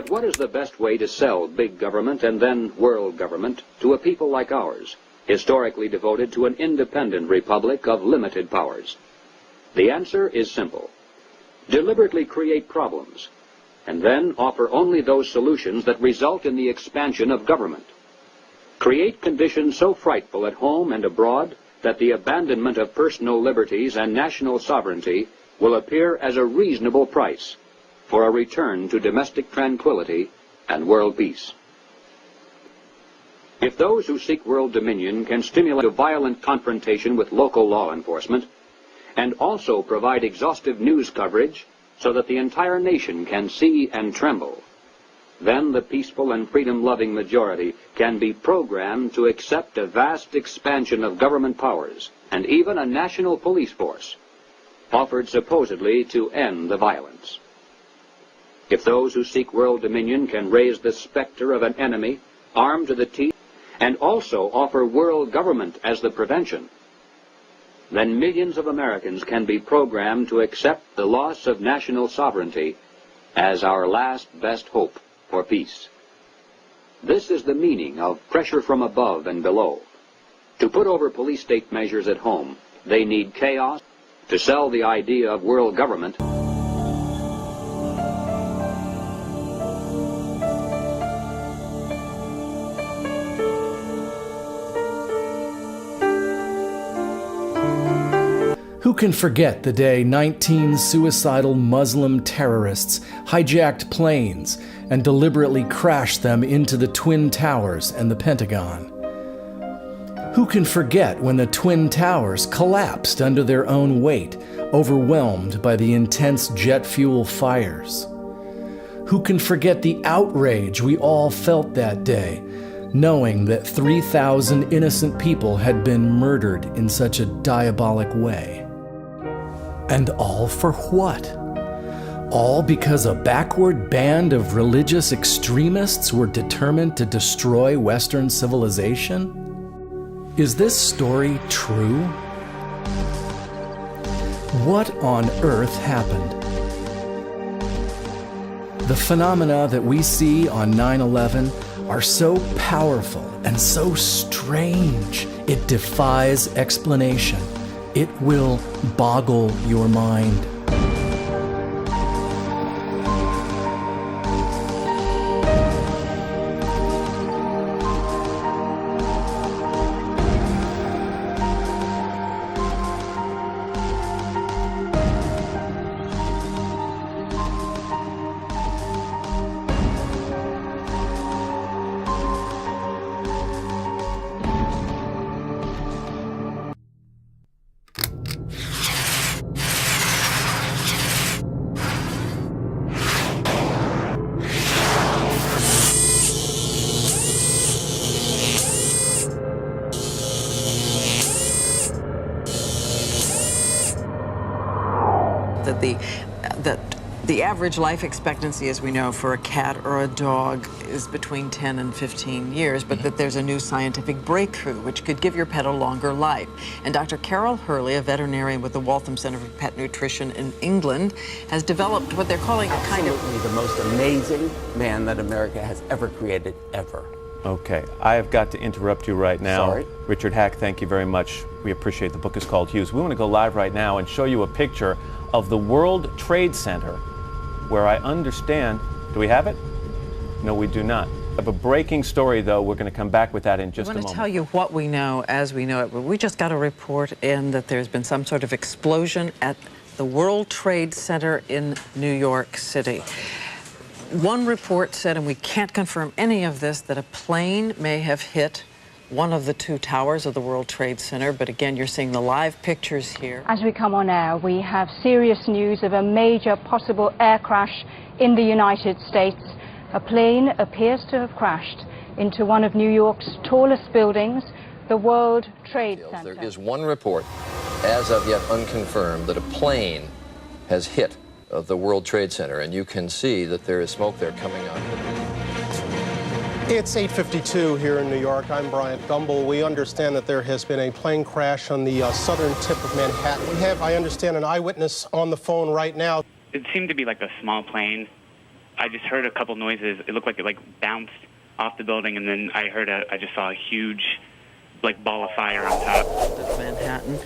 But what is the best way to sell big government and then world government to a people like ours, historically devoted to an independent republic of limited powers? The answer is simple. Deliberately create problems, and then offer only those solutions that result in the expansion of government. Create conditions so frightful at home and abroad that the abandonment of personal liberties and national sovereignty will appear as a reasonable price for a return to domestic tranquility and world peace. If those who seek world dominion can stimulate a violent confrontation with local law enforcement, and also provide exhaustive news coverage so that the entire nation can see and tremble, then the peaceful and freedom-loving majority can be programmed to accept a vast expansion of government powers and even a national police force, offered supposedly to end the violence. If those who seek world dominion can raise the specter of an enemy armed to the teeth and also offer world government as the prevention, then millions of Americans can be programmed to accept the loss of national sovereignty as our last best hope for peace. This is the meaning of pressure from above and below. To put over police state measures at home, they need chaos. To sell the idea of world government, who can forget the day 19 suicidal Muslim terrorists hijacked planes and deliberately crashed them into the Twin Towers and the Pentagon? Who can forget when the Twin Towers collapsed under their own weight, overwhelmed by the intense jet fuel fires? Who can forget the outrage we all felt that day, knowing that 3,000 innocent people had been murdered in such a diabolic way? And all for what? All because a backward band of religious extremists were determined to destroy Western civilization? Is this story true? What on earth happened? The phenomena that we see on 9/11 are so powerful and so strange, it defies explanation. It will boggle your mind. That the average life expectancy, as we know, for a cat or a dog is between 10 and 15 years, but that there's a new scientific breakthrough which could give your pet a longer life. And Dr. Carol Hurley, a veterinarian with the Waltham Center for Pet Nutrition in England, has developed what they're calling a kind of... Absolutely the most amazing man that America has ever created, ever. Okay, I have got to interrupt you right now. Sorry. Richard Hack, thank you very much. We appreciate the book is called Hughes. We want to go live right now and show you a picture of the World Trade Center, where I understand, do we have it? No, we do not. We have a breaking story, though. We're going to come back with that in just a moment. I want to tell you what we know as we know it, but we just got a report in that there's been some sort of explosion at the World Trade Center in New York City. One report said, and we can't confirm any of this, that a plane may have hit one of the two towers of the World Trade Center, but again, you're seeing the live pictures here. As we come on air, we have serious news of a major possible air crash in the United States. A plane appears to have crashed into one of New York's tallest buildings, the World Trade Center. There is one report, as of yet unconfirmed, that a plane has hit the World Trade Center, and you can see that there is smoke there coming up. It's 8:52 here in New York. I'm Bryant Gumbel. We understand that there has been a plane crash on the southern tip of Manhattan. We have, I understand, an eyewitness on the phone right now. It seemed to be like a small plane, I just heard a couple noises. It looked like it bounced off the building, and then I just saw a huge ball of fire on top of Manhattan.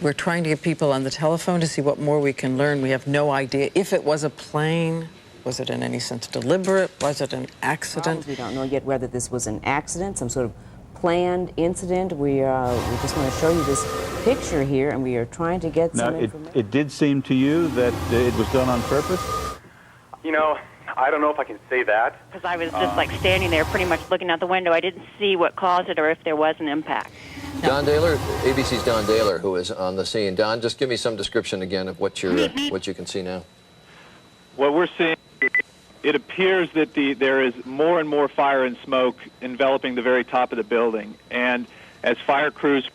We're trying to get people on the telephone to see what more we can learn. We have no idea if it was a plane. Was it in any sense deliberate? Was it an accident? We don't know yet whether this was an accident, some sort of planned incident. We just want to show you this picture here, and we are trying to get some information. It did seem to you that it was done on purpose? You know, I don't know if I can say that. Because I was just standing there pretty much looking out the window. I didn't see what caused it or if there was an impact. Don Daler, ABC's Don Daler, who is on the scene. Don, just give me some description again of what you can see now. What we're seeing, it appears that there is more and more fire and smoke enveloping the very top of the building. And as fire crews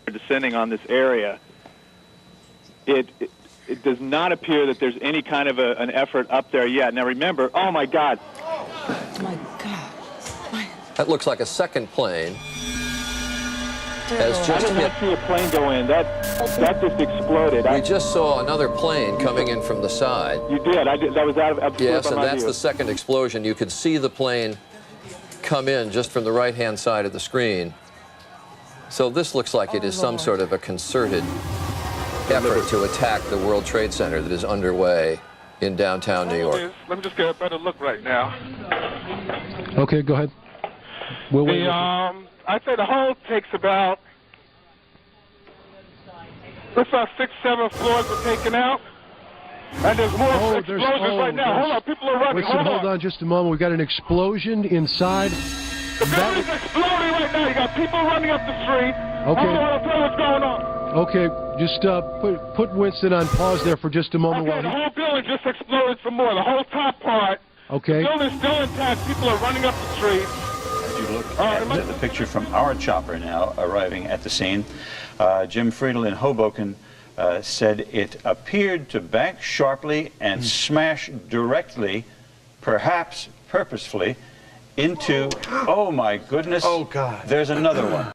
are descending on this area, it does not appear that there's any kind of an effort up there yet. Now remember, oh my God. Oh my God. That looks like a second plane. I did not see a plane go in. That just exploded. We just saw another plane coming in from the side. You did. That was out of Yes, and that's the second explosion. You could see the plane come in just from the right-hand side of the screen. So this looks like it is some sort of a concerted effort to attack the World Trade Center that is underway in downtown New York. Let me just get a better look right now. Okay, go ahead. I'd say the whole takes about, looks like 6, 7 floors were taken out. And there's more explosions right now. Hold on, people are running. Hold on just a moment. We've got an explosion inside. The building's exploding right now. You got people running up the street. Okay. Hold on, I'll tell you what's going on. Okay, just put Winston on pause there for just a moment. Okay, the whole building just exploded some more. The whole top part. Okay. The building's still intact. People are running up the street. You look at the picture from our chopper now arriving at the scene. Jim Friedel in Hoboken said it appeared to bank sharply and smash directly, perhaps purposefully, into, oh my goodness, oh God, there's another one.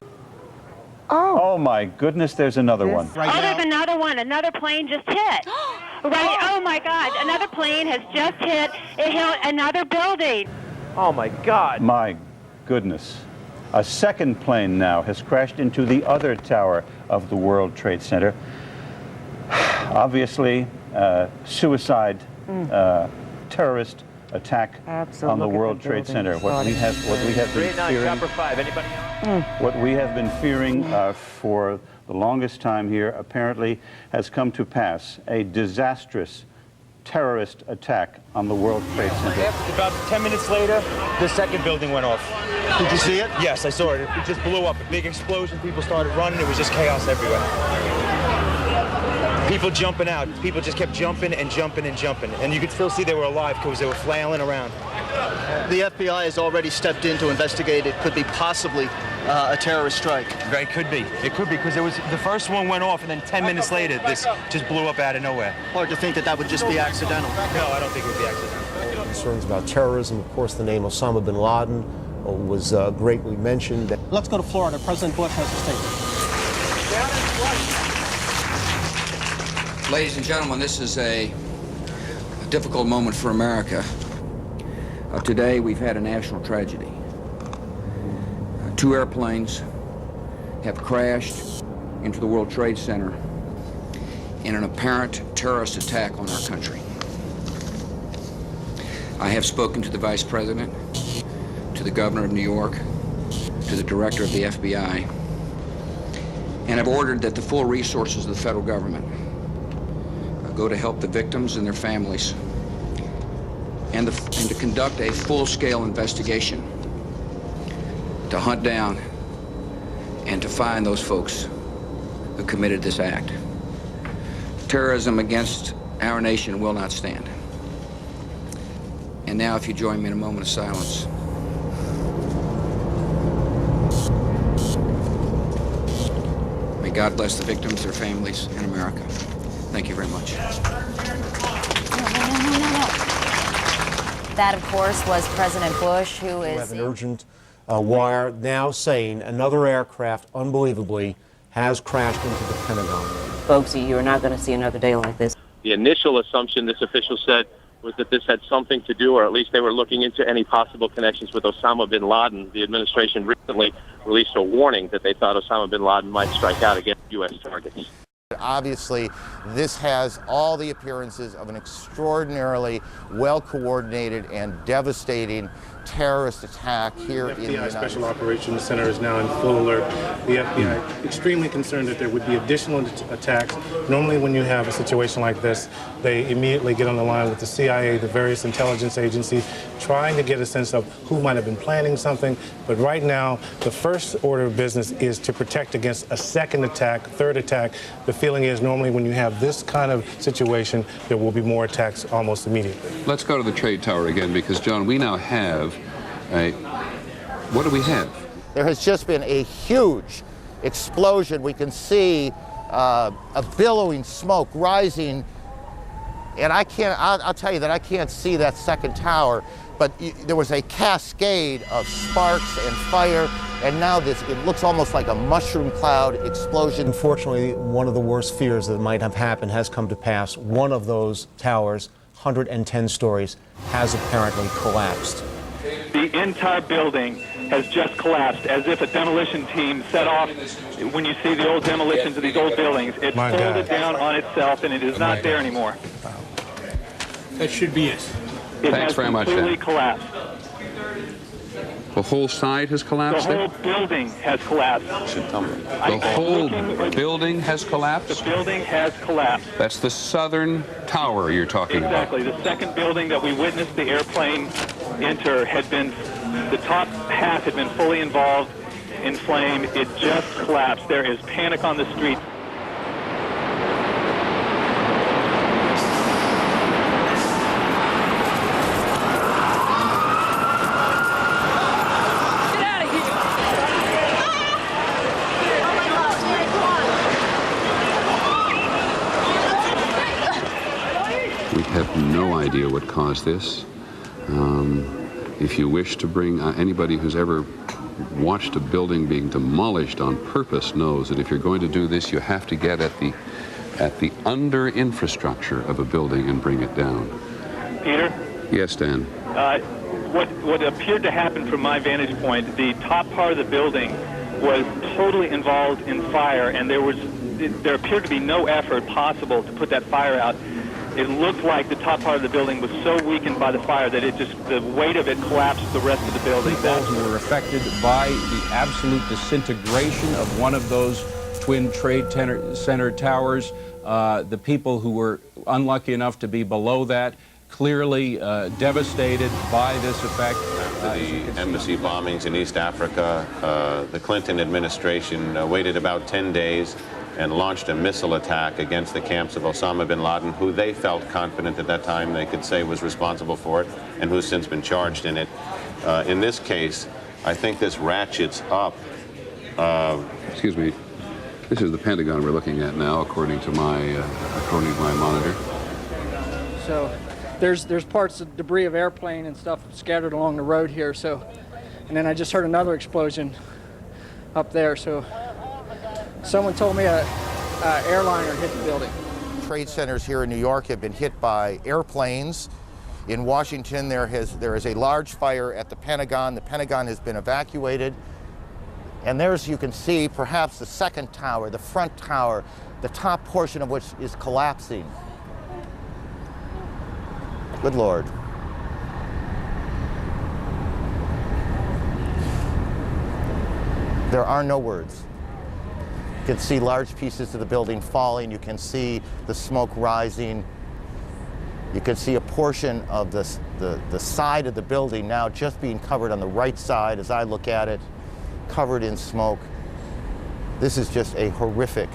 Oh my goodness, there's another one. There's another one. Another plane just hit. Right, oh my God, another plane has just hit. It hit another building. Oh my God. My goodness. A second plane now has crashed into the other tower of the World Trade Center. Obviously, suicide, terrorist attack on the World Trade Center. What we have been fearing for the longest time here apparently has come to pass. A disastrous terrorist attack on the World Trade Center. About 10 minutes later, the second building went off. Did you see it? Yes, I saw it. It just blew up. A big explosion. People started running. It was just chaos everywhere. People jumping out. People just kept jumping and jumping and jumping. And you could still see they were alive because they were flailing around. The FBI has already stepped in to investigate. It could be possibly a terrorist strike. It could be. It could be because the first one went off and then 10 minutes later this just blew up out of nowhere. Hard to think that would just be accidental. No, I don't think it would be accidental. Concerns about terrorism. Of course, the name Osama bin Laden was greatly mentioned. Let's go to Florida. President Bush has a statement. Ladies and gentlemen, this is a difficult moment for America. Today, we've had a national tragedy. 2 airplanes have crashed into the World Trade Center in an apparent terrorist attack on our country. I have spoken to the Vice President, to the Governor of New York, to the Director of the FBI, and have ordered that the full resources of the federal government go to help the victims and their families, and to conduct a full-scale investigation to hunt down and to find those folks who committed this act. Terrorism against our nation will not stand. And now, if you join me in a moment of silence. May God bless the victims, their families, and America. Thank you very much. That, of course, was President Bush, who is... We have an urgent wire now saying another aircraft, unbelievably, has crashed into the Pentagon. Folks, you are not going to see another day like this. The initial assumption, this official said, was that this had something to do, or at least they were looking into any possible connections with Osama bin Laden. The administration recently released a warning that they thought Osama bin Laden might strike out against U.S. targets. Obviously, this has all the appearances of an extraordinarily well-coordinated and devastating terrorist attack here in the United States. The FBI Special Operations Center is now in full alert. The FBI extremely concerned that there would be additional attacks. Normally when you have a situation like this, they immediately get on the line with the CIA, the various intelligence agencies, trying to get a sense of who might have been planning something. But right now, the first order of business is to protect against a second attack, third attack. The feeling is normally when you have this kind of situation, there will be more attacks almost immediately. Let's go to the trade tower again, because, John, we now have what do we have? There has just been a huge explosion. We can see a billowing smoke rising, and I'll tell you that I can't see that second tower, but there was a cascade of sparks and fire, and now it looks almost like a mushroom cloud explosion. Unfortunately, one of the worst fears that might have happened has come to pass. One of those towers, 110 stories, has apparently collapsed. The entire building has just collapsed, as if a demolition team set off. When you see the old demolitions of these old buildings, it folded down on itself, and it is not there anymore. That should be it. Thanks very much, Dan. It has completely collapsed. The whole side has collapsed? The whole building has collapsed. The whole building has collapsed? The building has collapsed. That's the southern tower you're talking about. Exactly. The second building that we witnessed the airplane enter had been, the top half had been fully involved in flame. It just collapsed. There is panic on the street. We have no idea what caused this. If you wish to bring anybody who's ever watched a building being demolished on purpose knows that if you're going to do this, you have to get at the under infrastructure of a building and bring it down. Peter? Yes, Dan. What appeared to happen from my vantage point, the top part of the building was totally involved in fire, and there appeared to be no effort possible to put that fire out. It looked like the top part of the building was so weakened by the fire that the weight of it collapsed the rest of the building. People who were affected by the absolute disintegration of one of those twin trade center towers, the people who were unlucky enough to be below that, clearly devastated by this effect. After the embassy bombings in East Africa, the Clinton administration waited about 10 days and launched a missile attack against the camps of Osama bin Laden, who they felt confident at that time they could say was responsible for it, and who's since been charged in it. In this case, I think this ratchets up. Excuse me. This is the Pentagon we're looking at now, according to my monitor. So there's parts of debris of airplane and stuff scattered along the road here. So, and then I just heard another explosion up there. So someone told me a airliner hit the building. Trade centers here in New York have been hit by airplanes. In Washington, there is a large fire at the Pentagon. The Pentagon has been evacuated. And there's, you can see, perhaps the second tower, the front tower, the top portion of which is collapsing. Good Lord. There are no words. You can see large pieces of the building falling. You can see the smoke rising. You can see a portion of the side of the building now just being covered on the right side as I look at it, covered in smoke. This is just a horrific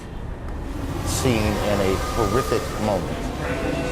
scene and a horrific moment.